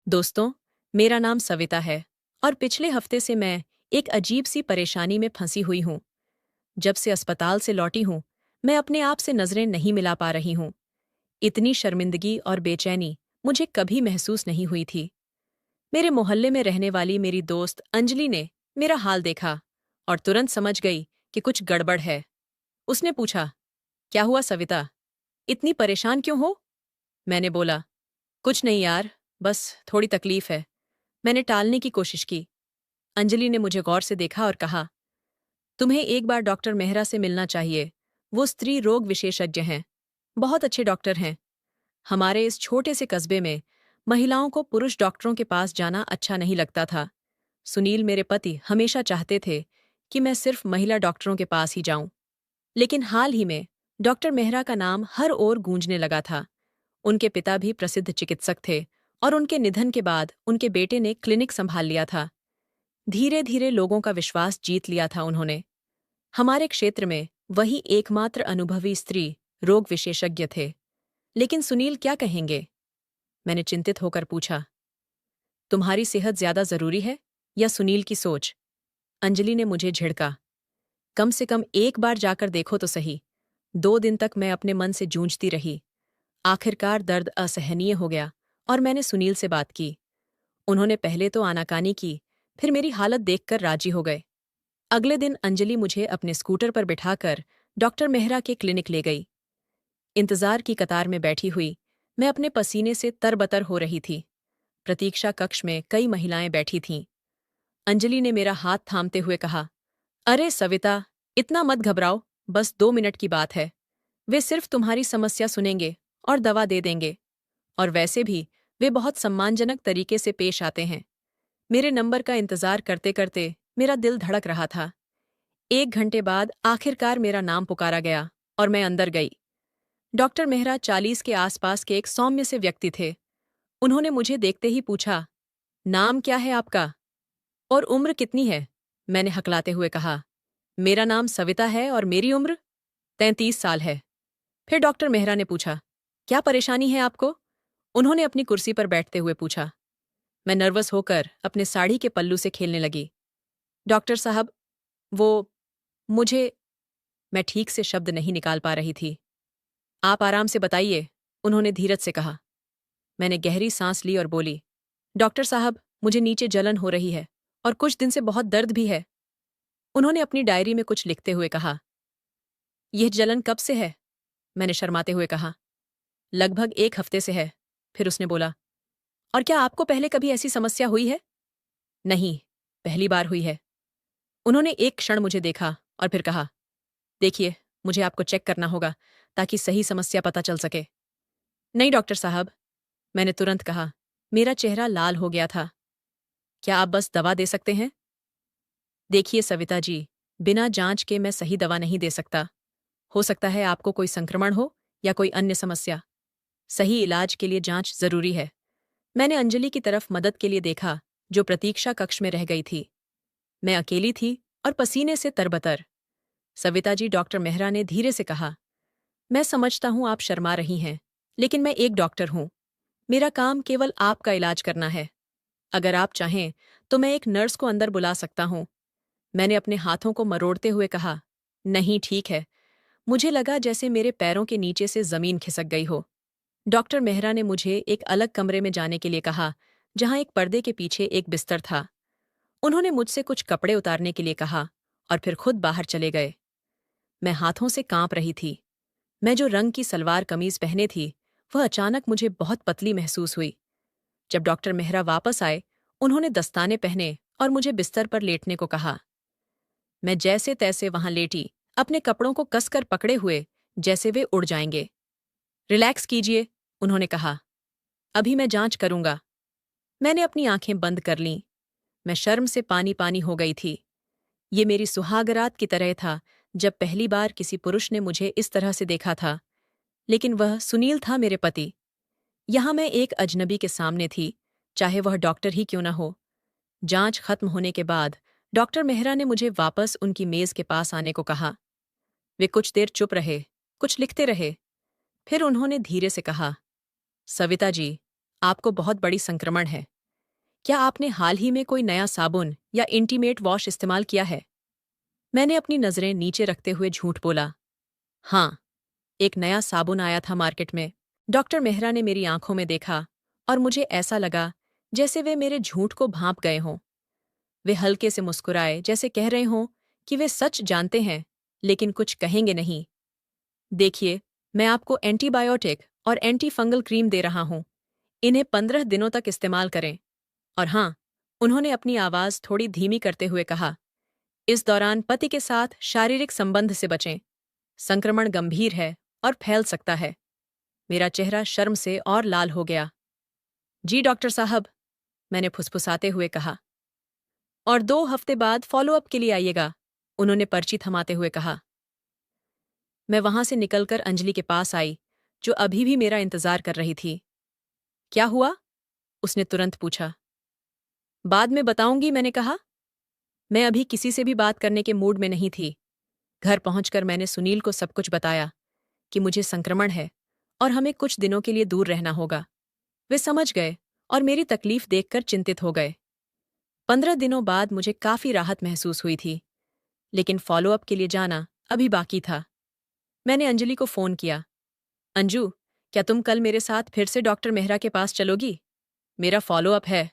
दोस्तों, मेरा नाम सविता है और पिछले हफ्ते से मैं एक अजीब सी परेशानी में फंसी हुई हूँ। जब से अस्पताल से लौटी हूँ, मैं अपने आप से नजरें नहीं मिला पा रही हूँ। इतनी शर्मिंदगी और बेचैनी मुझे कभी महसूस नहीं हुई थी। मेरे मोहल्ले में रहने वाली मेरी दोस्त अंजलि ने मेरा हाल देखा और तुरंत समझ गई कि कुछ गड़बड़ है। उसने पूछा, क्या हुआ सविता? इतनी परेशान क्यों हो? मैंने बोला, कुछ नहीं यार, बस थोड़ी तकलीफ है। मैंने टालने की कोशिश की। अंजलि ने मुझे गौर से देखा और कहा, तुम्हें एक बार डॉक्टर मेहरा से मिलना चाहिए। वो स्त्री रोग विशेषज्ञ हैं। बहुत अच्छे डॉक्टर हैं। हमारे इस छोटे से कस्बे में महिलाओं को पुरुष डॉक्टरों के पास जाना अच्छा नहीं लगता था। सुनील मेरे पति हमेशा चाहते थे कि मैं सिर्फ महिला डॉक्टरों के पास ही जाऊं। लेकिन हाल ही में डॉक्टर मेहरा का नाम हर ओर गूंजने लगा था। उनके पिता भी प्रसिद्ध चिकित्सक थे और उनके निधन के बाद उनके बेटे ने क्लिनिक संभाल लिया था। धीरे धीरे लोगों का विश्वास जीत लिया था उन्होंने। हमारे क्षेत्र में वही एकमात्र अनुभवी स्त्री रोग विशेषज्ञ थे। लेकिन सुनील क्या कहेंगे? मैंने चिंतित होकर पूछा, तुम्हारी सेहत ज्यादा जरूरी है या सुनील की सोच? अंजलि ने मुझे झिड़का, कम से कम एक बार जाकर देखो तो सही। 2 दिन तक मैं अपने मन से जूझती रही। आखिरकार दर्द असहनीय हो गया और मैंने सुनील से बात की। उन्होंने पहले तो आनाकानी की, फिर मेरी हालत देखकर राजी हो गए। अगले दिन अंजलि मुझे अपने स्कूटर पर बिठाकर डॉक्टर मेहरा के क्लिनिक ले गई। इंतजार की कतार में बैठी हुई मैं अपने पसीने से तरबतर हो रही थी। प्रतीक्षा कक्ष में कई महिलाएं बैठी थीं। अंजलि ने मेरा हाथ थामते हुए कहा, अरे सविता, इतना मत घबराओ, बस 2 मिनट की बात है। वे सिर्फ तुम्हारी समस्या सुनेंगे और दवा दे देंगे। और वैसे भी वे बहुत सम्मानजनक तरीके से पेश आते हैं। मेरे नंबर का इंतजार करते करते मेरा दिल धड़क रहा था। 1 घंटे बाद आखिरकार मेरा नाम पुकारा गया और मैं अंदर गई। डॉक्टर मेहरा 40 के आसपास के एक सौम्य से व्यक्ति थे। उन्होंने मुझे देखते ही पूछा, नाम क्या है आपका और उम्र कितनी है? मैंने हकलाते हुए कहा, मेरा नाम सविता है और मेरी उम्र 33 साल है। फिर डॉक्टर मेहरा ने पूछा, क्या परेशानी है आपको? उन्होंने अपनी कुर्सी पर बैठते हुए पूछा। मैं नर्वस होकर अपने साड़ी के पल्लू से खेलने लगी। डॉक्टर साहब, वो मुझे मैं ठीक से शब्द नहीं निकाल पा रही थी। आप आराम से बताइए, उन्होंने धीरज से कहा। मैंने गहरी सांस ली और बोली, डॉक्टर साहब, मुझे नीचे जलन हो रही है और कुछ दिन से बहुत दर्द भी है। उन्होंने अपनी डायरी में कुछ लिखते हुए कहा, यह जलन कब से है? मैंने शर्माते हुए कहा, लगभग 1 हफ्ते से है। फिर उसने बोला, और क्या आपको पहले कभी ऐसी समस्या हुई है? नहीं, पहली बार हुई है। उन्होंने एक क्षण मुझे देखा और फिर कहा, देखिए, मुझे आपको चेक करना होगा ताकि सही समस्या पता चल सके। नहीं डॉक्टर साहब, मैंने तुरंत कहा। मेरा चेहरा लाल हो गया था। क्या आप बस दवा दे सकते हैं? देखिए सविता जी, बिना जांच के मैं सही दवा नहीं दे सकता। हो सकता है आपको कोई संक्रमण हो या कोई अन्य समस्या। सही इलाज के लिए जांच जरूरी है। मैंने अंजलि की तरफ मदद के लिए देखा, जो प्रतीक्षा कक्ष में रह गई थी। मैं अकेली थी और पसीने से तरबतर। सविता जी, डॉक्टर मेहरा ने धीरे से कहा, मैं समझता हूं आप शर्मा रही हैं, लेकिन मैं एक डॉक्टर हूं। मेरा काम केवल आपका इलाज करना है। अगर आप चाहें तो मैं एक नर्स को अंदर बुला सकता हूं। मैंने अपने हाथों को मरोड़ते हुए कहा, नहीं ठीक है। मुझे लगा जैसे मेरे पैरों के नीचे से जमीन खिसक गई हो। डॉक्टर मेहरा ने मुझे एक अलग कमरे में जाने के लिए कहा, जहां एक पर्दे के पीछे एक बिस्तर था। उन्होंने मुझसे कुछ कपड़े उतारने के लिए कहा और फिर खुद बाहर चले गए। मैं हाथों से कांप रही थी। मैं जो रंग की सलवार कमीज पहने थी, वह अचानक मुझे बहुत पतली महसूस हुई। जब डॉक्टर मेहरा वापस आए, उन्होंने दस्ताने पहने और मुझे बिस्तर पर लेटने को कहा। मैं जैसे तैसे वहां लेटी, अपने कपड़ों को कसकर पकड़े हुए, जैसे वे उड़ जाएंगे। रिलैक्स कीजिए, उन्होंने कहा, अभी मैं जांच करूंगा। मैंने अपनी आंखें बंद कर लीं। मैं शर्म से पानी पानी हो गई थी। ये मेरी सुहागरात की तरह था, जब पहली बार किसी पुरुष ने मुझे इस तरह से देखा था। लेकिन वह सुनील था, मेरे पति। यहां मैं एक अजनबी के सामने थी, चाहे वह डॉक्टर ही क्यों न हो। जांच खत्म होने के बाद डॉक्टर मेहरा ने मुझे वापस उनकी मेज के पास आने को कहा। वे कुछ देर चुप रहे, कुछ लिखते रहे। फिर उन्होंने धीरे से कहा, सविता जी, आपको बहुत बड़ी संक्रमण है। क्या आपने हाल ही में कोई नया साबुन या इंटीमेट वॉश इस्तेमाल किया है? मैंने अपनी नज़रें नीचे रखते हुए झूठ बोला। हाँ, एक नया साबुन आया था मार्केट में। डॉक्टर मेहरा ने मेरी आंखों में देखा और मुझे ऐसा लगा जैसे वे मेरे झूठ को भांप गए हों। वे हल्के से मुस्कुराए, जैसे कह रहे हों कि वे सच जानते हैं, लेकिन कुछ कहेंगे नहीं। देखिए, मैं आपको एंटीबायोटिक और एंटी फंगल क्रीम दे रहा हूं। इन्हें 15 दिनों तक इस्तेमाल करें। और हाँ, उन्होंने अपनी आवाज़ थोड़ी धीमी करते हुए कहा, इस दौरान पति के साथ शारीरिक संबंध से बचें। संक्रमण गंभीर है और फैल सकता है। मेरा चेहरा शर्म से और लाल हो गया। जी डॉक्टर साहब, मैंने फुसफुसाते हुए कहा। और 2 हफ्ते बाद फॉलोअप के लिए आइएगा, उन्होंने पर्ची थमाते हुए कहा। मैं वहां से निकलकर अंजलि के पास आई, जो अभी भी मेरा इंतजार कर रही थी। क्या हुआ? उसने तुरंत पूछा। बाद में बताऊंगी, मैंने कहा। मैं अभी किसी से भी बात करने के मूड में नहीं थी। घर पहुंचकर मैंने सुनील को सब कुछ बताया कि मुझे संक्रमण है और हमें कुछ दिनों के लिए दूर रहना होगा। वे समझ गए और मेरी तकलीफ देखकर चिंतित हो गए। 15 दिनों बाद मुझे काफी राहत महसूस हुई थी, लेकिन फॉलोअप के लिए जाना अभी बाकी था। मैंने अंजलि को फोन किया। अंजू, क्या तुम कल मेरे साथ फिर से डॉक्टर मेहरा के पास चलोगी? मेरा फॉलोअप है।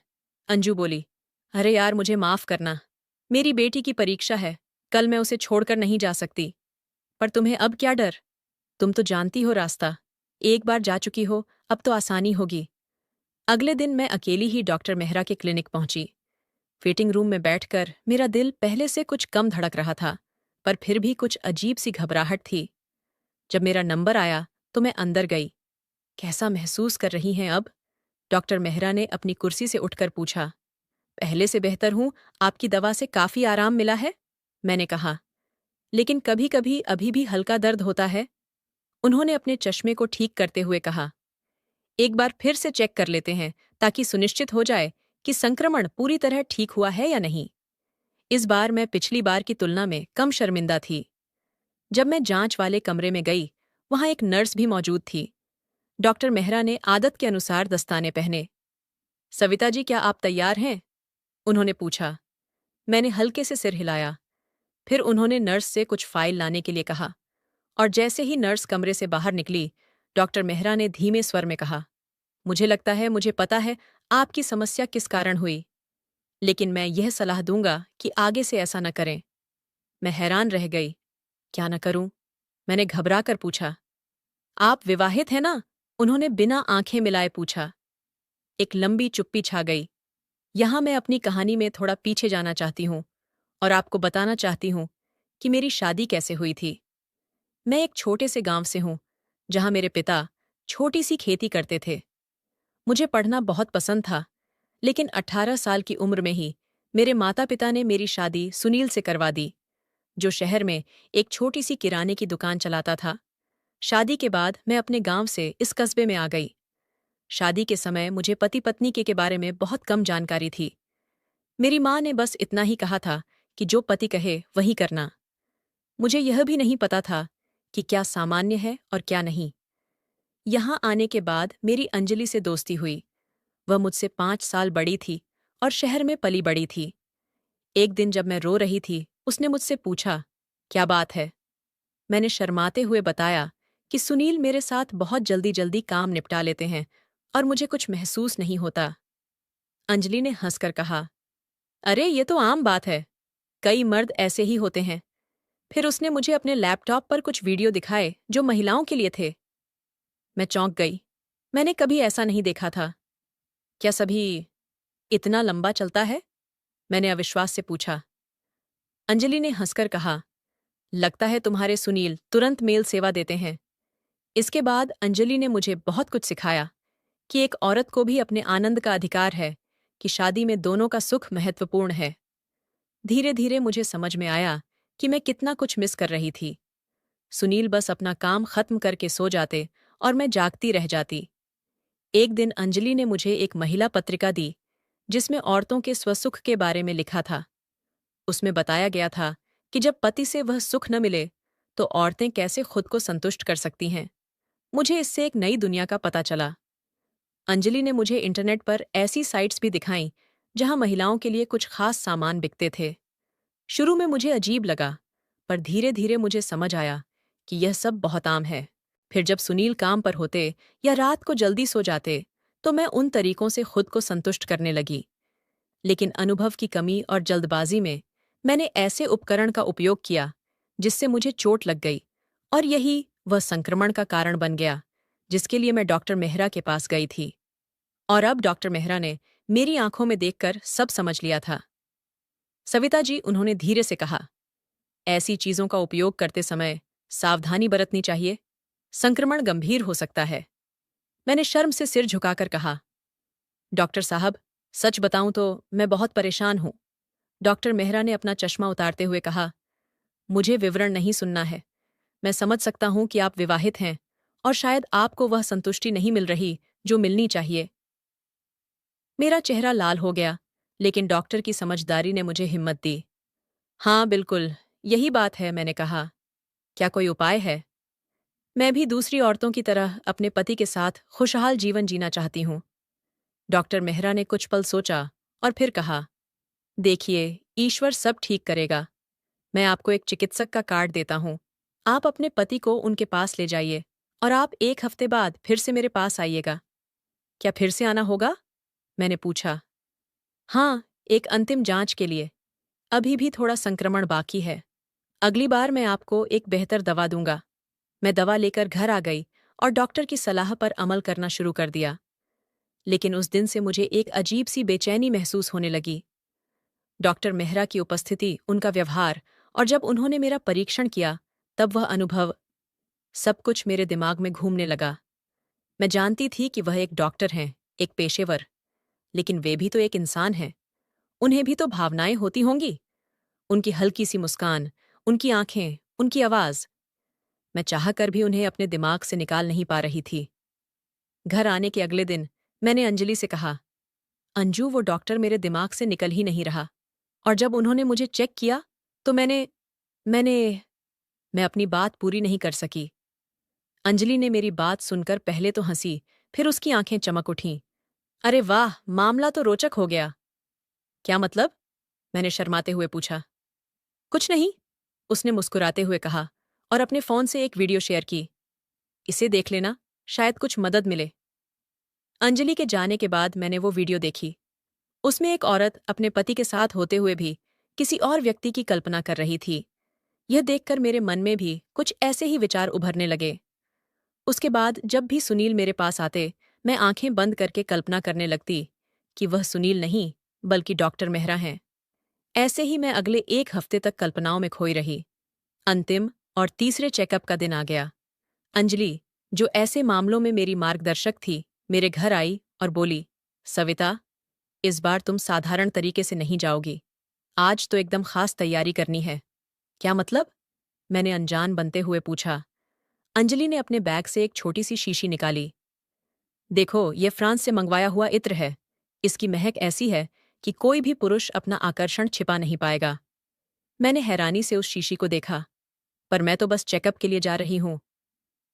अंजू बोली। अरे यार, मुझे माफ करना। मेरी बेटी की परीक्षा है, कल मैं उसे छोड़कर नहीं जा सकती। पर तुम्हें अब क्या डर? तुम तो जानती हो रास्ता। एक बार जा चुकी हो, अब तो आसानी होगी। अगले दिन मैं अकेली ही डॉक्टर मेहरा के क्लिनिक पहुंची। वेटिंग रूम में बैठकर मेरा दिल पहले से कुछ कम धड़क रहा था, पर फिर भी कुछ अजीब सी घबराहट थी। जब मेरा नंबर आया तो मैं अंदर गई। कैसा महसूस कर रही हैं अब? डॉक्टर मेहरा ने अपनी कुर्सी से उठकर पूछा। पहले से बेहतर हूं, आपकी दवा से काफी आराम मिला है, मैंने कहा। लेकिन कभी कभी अभी भी हल्का दर्द होता है, उन्होंने अपने चश्मे को ठीक करते हुए कहा। एक बार फिर से चेक कर लेते हैं, ताकि सुनिश्चित हो जाए कि संक्रमण पूरी तरह ठीक हुआ है या नहीं। इस बार मैं पिछली बार की तुलना में कम शर्मिंदा थी। जब मैं जांच वाले कमरे में गई, वहां एक नर्स भी मौजूद थी। डॉक्टर मेहरा ने आदत के अनुसार दस्ताने पहने। सविता जी, क्या आप तैयार हैं? उन्होंने पूछा। मैंने हल्के से सिर हिलाया। फिर उन्होंने नर्स से कुछ फाइल लाने के लिए कहा, और जैसे ही नर्स कमरे से बाहर निकली, डॉक्टर मेहरा ने धीमे स्वर में कहा, मुझे लगता है, मुझे पता है आपकी समस्या किस कारण हुई, लेकिन मैं यह सलाह दूंगा कि आगे से ऐसा न करें। मैं हैरान रह गई। क्या न करूं? मैंने घबरा कर पूछा। आप विवाहित हैं ना? उन्होंने बिना आंखें मिलाए पूछा। एक लंबी चुप्पी छा गई। यहां मैं अपनी कहानी में थोड़ा पीछे जाना चाहती हूं और आपको बताना चाहती हूं कि मेरी शादी कैसे हुई थी। मैं एक छोटे से गांव से हूं, जहां मेरे पिता छोटी सी खेती करते थे। मुझे पढ़ना बहुत पसंद था, लेकिन 18 साल की उम्र में ही मेरे माता पिता ने मेरी शादी सुनील से करवा दी, जो शहर में एक छोटी सी किराने की दुकान चलाता था। शादी के बाद मैं अपने गांव से इस कस्बे में आ गई। शादी के समय मुझे पति पत्नी के बारे में बहुत कम जानकारी थी। मेरी माँ ने बस इतना ही कहा था कि जो पति कहे वही करना। मुझे यह भी नहीं पता था कि क्या सामान्य है और क्या नहीं। यहाँ आने के बाद मेरी अंजलि से दोस्ती हुई। वह मुझसे 5 साल बड़ी थी और शहर में पली बड़ी थी। एक दिन जब मैं रो रही थी, उसने मुझसे पूछा, क्या बात है? मैंने शर्माते हुए बताया कि सुनील मेरे साथ बहुत जल्दी जल्दी काम निपटा लेते हैं और मुझे कुछ महसूस नहीं होता। अंजलि ने हंसकर कहा, अरे ये तो आम बात है, कई मर्द ऐसे ही होते हैं। फिर उसने मुझे अपने लैपटॉप पर कुछ वीडियो दिखाए जो महिलाओं के लिए थे। मैं चौंक गई। मैंने कभी ऐसा नहीं देखा था। क्या सभी इतना लंबा चलता है? मैंने अविश्वास से पूछा। अंजलि ने हंसकर कहा, लगता है तुम्हारे सुनील तुरंत मेल सेवा देते हैं। इसके बाद अंजलि ने मुझे बहुत कुछ सिखाया कि एक औरत को भी अपने आनंद का अधिकार है, कि शादी में दोनों का सुख महत्वपूर्ण है। धीरे धीरे मुझे समझ में आया कि मैं कितना कुछ मिस कर रही थी। सुनील बस अपना काम खत्म करके सो जाते और मैं जागती रह जाती। एक दिन अंजलि ने मुझे एक महिला पत्रिका दी, जिसमें औरतों के स्वसुख के बारे में लिखा था। उसमें बताया गया था कि जब पति से वह सुख न मिले, तो औरतें कैसे खुद को संतुष्ट कर सकती हैं। मुझे इससे एक नई दुनिया का पता चला। अंजलि ने मुझे इंटरनेट पर ऐसी साइट्स भी दिखाईं जहां महिलाओं के लिए कुछ खास सामान बिकते थे। शुरू में मुझे अजीब लगा, पर धीरे धीरे मुझे समझ आया कि यह सब बहुत आम है। फिर जब सुनील काम पर होते या रात को जल्दी सो जाते, तो मैं उन तरीकों से खुद को संतुष्ट करने लगी। लेकिन अनुभव की कमी और जल्दबाजी में मैंने ऐसे उपकरण का उपयोग किया जिससे मुझे चोट लग गई, और यही वह संक्रमण का कारण बन गया जिसके लिए मैं डॉक्टर मेहरा के पास गई थी। और अब डॉक्टर मेहरा ने मेरी आंखों में देखकर सब समझ लिया था। सविता जी, उन्होंने धीरे से कहा, ऐसी चीजों का उपयोग करते समय सावधानी बरतनी चाहिए। संक्रमण गंभीर हो सकता है। मैंने शर्म से सिर झुकाकर कहा, डॉक्टर साहब, सच बताऊं तो मैं बहुत परेशान हूं। डॉक्टर मेहरा ने अपना चश्मा उतारते हुए कहा, मुझे विवरण नहीं सुनना है। मैं समझ सकता हूं कि आप विवाहित हैं और शायद आपको वह संतुष्टि नहीं मिल रही जो मिलनी चाहिए। मेरा चेहरा लाल हो गया, लेकिन डॉक्टर की समझदारी ने मुझे हिम्मत दी। हाँ बिल्कुल, यही बात है, मैंने कहा। क्या कोई उपाय है? मैं भी दूसरी औरतों की तरह अपने पति के साथ खुशहाल जीवन जीना चाहती हूँ। डॉक्टर मेहरा ने कुछ पल सोचा और फिर कहा, देखिए, ईश्वर सब ठीक करेगा। मैं आपको एक चिकित्सक का कार्ड देता हूँ। आप अपने पति को उनके पास ले जाइए और आप 1 हफ्ते बाद फिर से मेरे पास आइएगा। क्या फिर से आना होगा? मैंने पूछा। हाँ, एक अंतिम जांच के लिए। अभी भी थोड़ा संक्रमण बाकी है। अगली बार मैं आपको एक बेहतर दवा दूंगा। मैं दवा लेकर घर आ गई और डॉक्टर की सलाह पर अमल करना शुरू कर दिया। लेकिन उस दिन से मुझे एक अजीब सी बेचैनी महसूस होने लगी। डॉक्टर मेहरा की उपस्थिति, उनका व्यवहार, और जब उन्होंने मेरा परीक्षण किया, तब वह अनुभव, सब कुछ मेरे दिमाग में घूमने लगा। मैं जानती थी कि वह एक डॉक्टर हैं, एक पेशेवर, लेकिन वे भी तो एक इंसान हैं। उन्हें भी तो भावनाएं होती होंगी। उनकी हल्की सी मुस्कान, उनकी आंखें, उनकी आवाज, मैं चाहकर भी उन्हें अपने दिमाग से निकाल नहीं पा रही थी। घर आने के अगले दिन मैंने अंजलि से कहा, अंजू, वो डॉक्टर मेरे दिमाग से निकल ही नहीं रहा। और जब उन्होंने मुझे चेक किया तो मैंने मैं अपनी बात पूरी नहीं कर सकी। अंजलि ने मेरी बात सुनकर पहले तो हंसी, फिर उसकी आंखें चमक उठीं। अरे वाह, मामला तो रोचक हो गया। क्या मतलब? मैंने शर्माते हुए पूछा। कुछ नहीं, उसने मुस्कुराते हुए कहा और अपने फोन से एक वीडियो शेयर की। इसे देख लेना, शायद कुछ मदद मिले। अंजलि के जाने के बाद मैंने वो वीडियो देखी। उसमें एक औरत अपने पति के साथ होते हुए भी किसी और व्यक्ति की कल्पना कर रही थी। यह देखकर मेरे मन में भी कुछ ऐसे ही विचार उभरने लगे। उसके बाद जब भी सुनील मेरे पास आते, मैं आंखें बंद करके कल्पना करने लगती कि वह सुनील नहीं, बल्कि डॉक्टर मेहरा हैं। ऐसे ही मैं अगले 1 हफ्ते तक कल्पनाओं में खोई रही। अंतिम और तीसरे चेकअप का दिन आ गया। अंजलि, जो ऐसे मामलों में मेरी मार्गदर्शक थी, मेरे घर आई और बोली, सविता, इस बार तुम साधारण तरीके से नहीं जाओगी। आज तो एकदम खास तैयारी करनी है। क्या मतलब? मैंने अनजान बनते हुए पूछा। अंजलि ने अपने बैग से एक छोटी सी शीशी निकाली। देखो, ये फ्रांस से मंगवाया हुआ इत्र है। इसकी महक ऐसी है कि कोई भी पुरुष अपना आकर्षण छिपा नहीं पाएगा। मैंने हैरानी से उस शीशी को देखा। पर मैं तो बस चेकअप के लिए जा रही हूँ।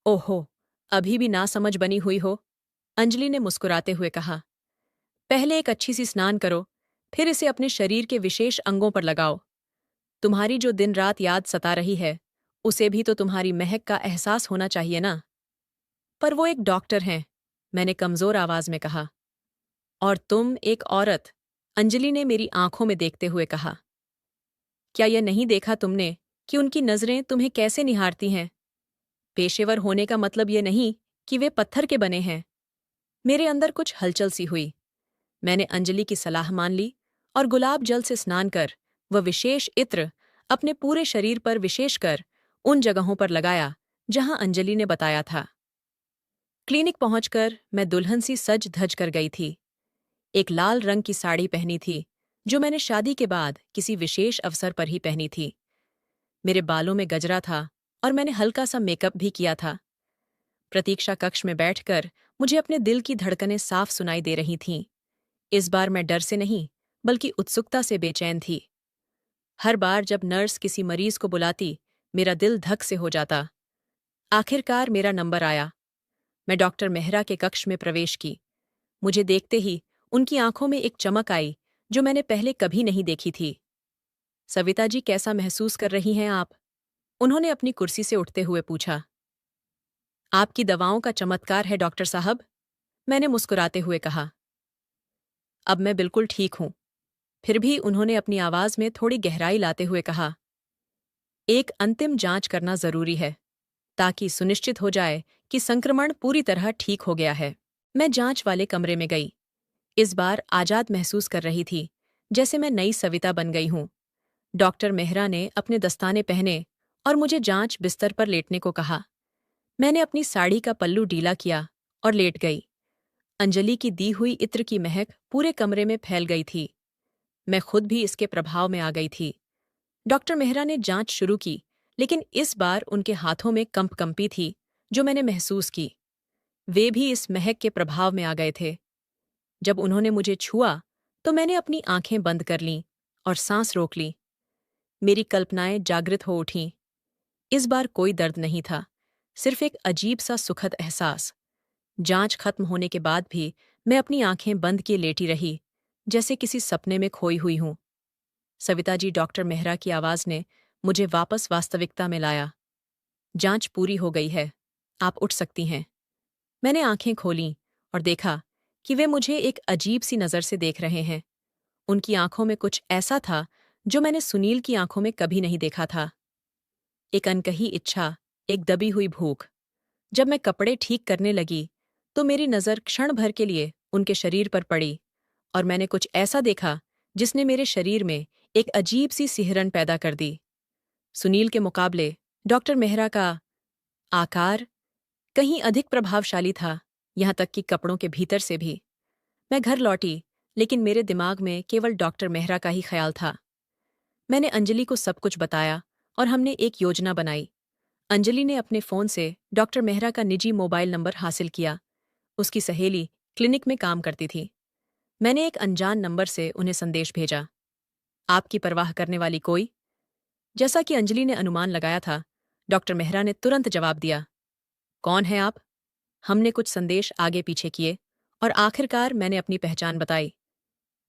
ओहो, अभी भी नासमझ बनी हुई हो? अंजलि ने मुस्कुराते हुए कहा। पहले एक अच्छी सी स्नान करो, फिर इसे अपने शरीर के विशेष अंगों पर लगाओ। तुम्हारी जो दिन रात याद सता रही है, उसे भी तो तुम्हारी महक का एहसास होना चाहिए ना। पर वो एक डॉक्टर हैं, मैंने कमजोर आवाज में कहा। और तुम एक औरत, अंजलि ने मेरी आंखों में देखते हुए कहा। क्या यह नहीं देखा तुमने कि उनकी नजरें तुम्हें कैसे निहारती हैं? पेशेवर होने का मतलब ये नहीं कि वे पत्थर के बने हैं। मेरे अंदर कुछ हलचल सी हुई। मैंने अंजलि की सलाह मान ली और गुलाब जल से स्नान कर वह विशेष इत्र अपने पूरे शरीर पर, विशेषकर उन जगहों पर लगाया जहां अंजलि ने बताया था। क्लिनिक पहुंचकर मैं दुल्हन सी सज धज कर गई थी। एक लाल रंग की साड़ी पहनी थी, जो मैंने शादी के बाद किसी विशेष अवसर पर ही पहनी थी। मेरे बालों में गजरा था और मैंने हल्का सा मेकअप भी किया था। प्रतीक्षा कक्ष में बैठकर मुझे अपने दिल की धड़कनें साफ सुनाई दे रही थीं। इस बार मैं डर से नहीं, बल्कि उत्सुकता से बेचैन थी। हर बार जब नर्स किसी मरीज को बुलाती, मेरा दिल धक से हो जाता। आखिरकार मेरा नंबर आया। मैं डॉक्टर मेहरा के कक्ष में प्रवेश की। मुझे देखते ही उनकी आंखों में एक चमक आई जो मैंने पहले कभी नहीं देखी थी। सविता जी, कैसा महसूस कर रही हैं आप? उन्होंने अपनी कुर्सी से उठते हुए पूछा। आपकी दवाओं का चमत्कार है डॉक्टर साहब, मैंने मुस्कुराते हुए कहा। अब मैं बिल्कुल ठीक हूं। फिर भी उन्होंने अपनी आवाज में थोड़ी गहराई लाते हुए कहा, एक अंतिम जांच करना जरूरी है, ताकि सुनिश्चित हो जाए कि संक्रमण पूरी तरह ठीक हो गया है। मैं जांच वाले कमरे में गई। इस बार आजाद महसूस कर रही थी, जैसे मैं नई सविता बन गई हूं। डॉक्टर मेहरा ने अपने दस्ताने पहने और मुझे जांच बिस्तर पर लेटने को कहा। मैंने अपनी साड़ी का पल्लू ढीला किया और लेट गई। अंजलि की दी हुई इत्र की महक पूरे कमरे में फैल गई थी। मैं खुद भी इसके प्रभाव में आ गई थी। डॉक्टर मेहरा ने जांच शुरू की, लेकिन इस बार उनके हाथों में कंपी थी, जो मैंने महसूस की। वे भी इस महक के प्रभाव में आ गए थे। जब उन्होंने मुझे छुआ, तो मैंने अपनी आंखें बंद कर लीं और सांस रोक ली। मेरी कल्पनाएं जागृत हो उठीं। इस बार कोई दर्द नहीं था, सिर्फ एक अजीब सा सुखद एहसास। जांच खत्म होने के बाद भी मैं अपनी आंखें बंद किए लेटी रही, जैसे किसी सपने में खोई हुई हूं। सविता जी, डॉक्टर मेहरा की आवाज ने मुझे वापस वास्तविकता में लाया। जांच पूरी हो गई है, आप उठ सकती हैं। मैंने आंखें खोलीं और देखा कि वे मुझे एक अजीब सी नज़र से देख रहे हैं। उनकी आंखों में कुछ ऐसा था जो मैंने सुनील की आंखों में कभी नहीं देखा था। एक अनकही इच्छा, एक दबी हुई भूख। जब मैं कपड़े ठीक करने लगी, तो मेरी नज़र क्षण भर के लिए उनके शरीर पर पड़ी और मैंने कुछ ऐसा देखा जिसने मेरे शरीर में एक अजीब सी सिहरन पैदा कर दी। सुनील के मुकाबले डॉक्टर मेहरा का आकार कहीं अधिक प्रभावशाली था, यहाँ तक कि कपड़ों के भीतर से भी। मैं घर लौटी, लेकिन मेरे दिमाग में केवल डॉक्टर मेहरा का ही ख्याल था। मैंने अंजलि को सब कुछ बताया और हमने एक योजना बनाई। अंजलि ने अपने फ़ोन से डॉक्टर मेहरा का निजी मोबाइल नंबर हासिल किया। उसकी सहेली क्लिनिक में काम करती थी। मैंने एक अनजान नंबर से उन्हें संदेश भेजा, आपकी परवाह करने वाली कोई? जैसा कि अंजलि ने अनुमान लगाया था, डॉक्टर मेहरा ने तुरंत जवाब दिया, कौन है आप? हमने कुछ संदेश आगे पीछे किए और आखिरकार मैंने अपनी पहचान बताई।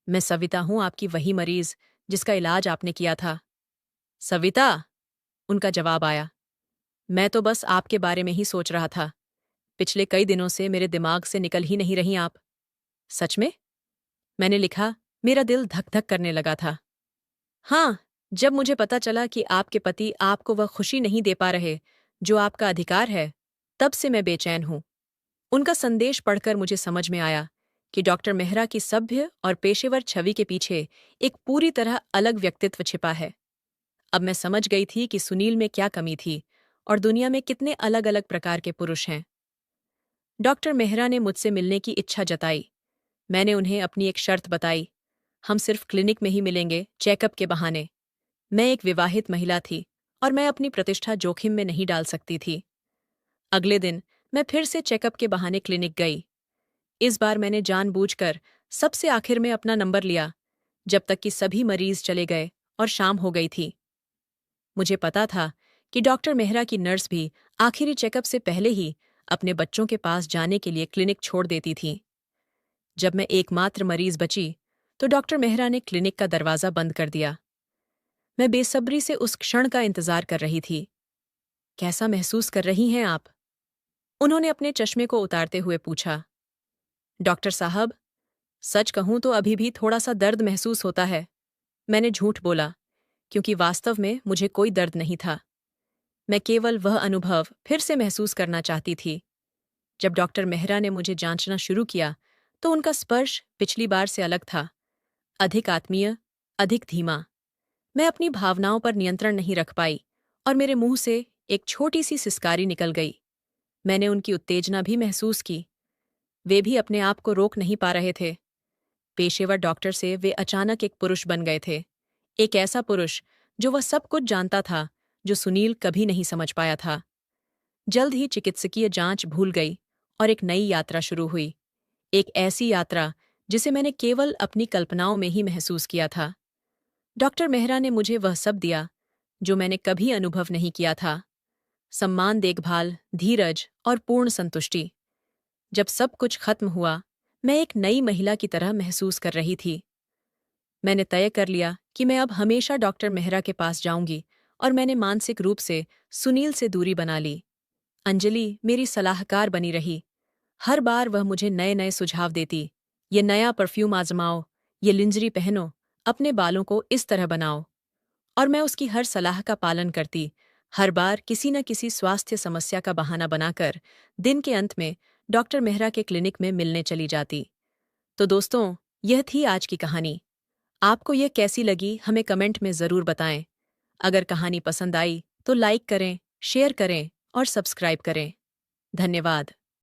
मैं सविता हूं, आपकी वही मरीज जिसका इलाज आपने किया था। सविता? उनका जवाब आया, मैं तो बस आपके बारे में ही सोच रहा था। पिछले कई दिनों से मेरे दिमाग से निकल ही नहीं रही आप। सच में? मैंने लिखा, मेरा दिल धक धक करने लगा था। हाँ, जब मुझे पता चला कि आपके पति आपको वह खुशी नहीं दे पा रहे जो आपका अधिकार है, तब से मैं बेचैन हूं। उनका संदेश पढ़कर मुझे समझ में आया कि डॉक्टर मेहरा की सभ्य और पेशेवर छवि के पीछे एक पूरी तरह अलग व्यक्तित्व छिपा है। अब मैं समझ गई थी कि सुनील में क्या कमी थी और दुनिया में कितने अलग अलग प्रकार के पुरुष हैं। डॉक्टर मेहरा ने मुझसे मिलने की इच्छा जताई। मैंने उन्हें अपनी एक शर्त बताई, हम सिर्फ क्लिनिक में ही मिलेंगे, चेकअप के बहाने। मैं एक विवाहित महिला थी और मैं अपनी प्रतिष्ठा जोखिम में नहीं डाल सकती थी। अगले दिन मैं फिर से चेकअप के बहाने क्लिनिक गई। इस बार मैंने जानबूझकर सबसे आखिर में अपना नंबर लिया, जब तक कि सभी मरीज चले गए और शाम हो गई थी। मुझे पता था कि डॉक्टर मेहरा की नर्स भी आखिरी चेकअप से पहले ही अपने बच्चों के पास जाने के लिए क्लिनिक छोड़ देती थी। जब मैं एकमात्र मरीज बची, तो डॉक्टर मेहरा ने क्लिनिक का दरवाज़ा बंद कर दिया। मैं बेसब्री से उस क्षण का इंतजार कर रही थी। कैसा महसूस कर रही हैं आप? उन्होंने अपने चश्मे को उतारते हुए पूछा। डॉक्टर साहब, सच कहूं तो अभी भी थोड़ा सा दर्द महसूस होता है। मैंने झूठ बोला, क्योंकि वास्तव में मुझे कोई दर्द नहीं था। मैं केवल वह अनुभव फिर से महसूस करना चाहती थी। जब डॉक्टर मेहरा ने मुझे जांचना शुरू किया, तो उनका स्पर्श पिछली बार से अलग था, अधिक आत्मीय, अधिक धीमा। मैं अपनी भावनाओं पर नियंत्रण नहीं रख पाई और मेरे मुंह से एक छोटी सी सिसकारी निकल गई। मैंने उनकी उत्तेजना भी महसूस की। वे भी अपने आप को रोक नहीं पा रहे थे। पेशेवर डॉक्टर से वे अचानक एक पुरुष बन गए थे, एक ऐसा पुरुष जो वह सब कुछ जानता था जो सुनील कभी नहीं समझ पाया था। जल्द ही चिकित्सकीय जांच भूल गई और एक नई यात्रा शुरू हुई, एक ऐसी यात्रा जिसे मैंने केवल अपनी कल्पनाओं में ही महसूस किया था। डॉक्टर मेहरा ने मुझे वह सब दिया जो मैंने कभी अनुभव नहीं किया था, सम्मान, देखभाल, धीरज और पूर्ण संतुष्टि। जब सब कुछ खत्म हुआ, मैं एक नई महिला की तरह महसूस कर रही थी। मैंने तय कर लिया कि मैं अब हमेशा डॉक्टर मेहरा के पास जाऊंगी और मैंने मानसिक रूप से सुनील से दूरी बना ली। अंजलि मेरी सलाहकार बनी रही। हर बार वह मुझे नए नए सुझाव देती। ये नया परफ्यूम आजमाओ, ये लिंजरी पहनो, अपने बालों को इस तरह बनाओ। और मैं उसकी हर सलाह का पालन करती, हर बार किसी न किसी स्वास्थ्य समस्या का बहाना बनाकर दिन के अंत में डॉक्टर मेहरा के क्लिनिक में मिलने चली जाती। तो दोस्तों, यह थी आज की कहानी। आपको यह कैसी लगी हमें कमेंट में ज़रूर बताएं। अगर कहानी पसंद आई तो लाइक करें, शेयर करें और सब्सक्राइब करें। धन्यवाद।